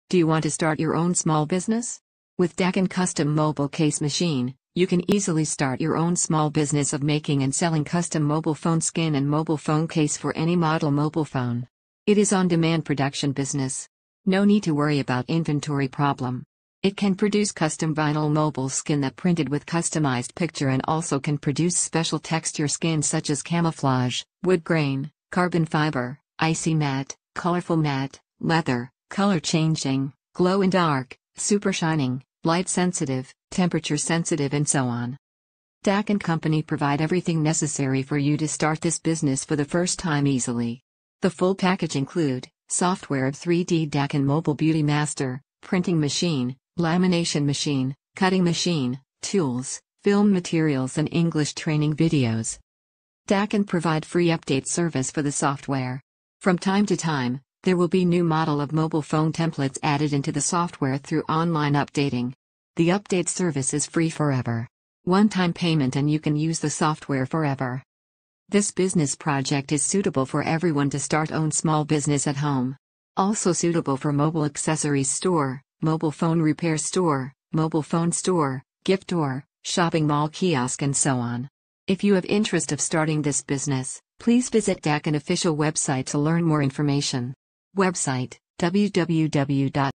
Do you want to start your own small business? With Daqin Custom Mobile Case Machine, you can easily start your own small business of making and selling custom mobile phone skin and mobile phone case for any model mobile phone. It is on-demand production business. No need to worry about inventory problem. It can produce custom vinyl mobile skin that printed with customized picture and also can produce special texture skin such as camouflage, wood grain, carbon fiber, icy matte, colorful matte, leather, color changing, glow in dark, super shining, light sensitive, temperature sensitive and so on. Daqin Company provide everything necessary for you to start this business for the first time easily. The full package include software of 3D Daqin Mobile Beauty Master, printing machine, lamination machine, cutting machine, tools, film materials and English training videos. Daqin provide free update service for the software. From time to time, there will be new model of mobile phone templates added into the software through online updating. The update service is free forever. One-time payment and you can use the software forever. This business project is suitable for everyone to start own small business at home. Also suitable for mobile accessories store, mobile phone repair store, mobile phone store, gift store, shopping mall kiosk and so on. If you have interest of starting this business, please visit Daqin official website to learn more information. Website, www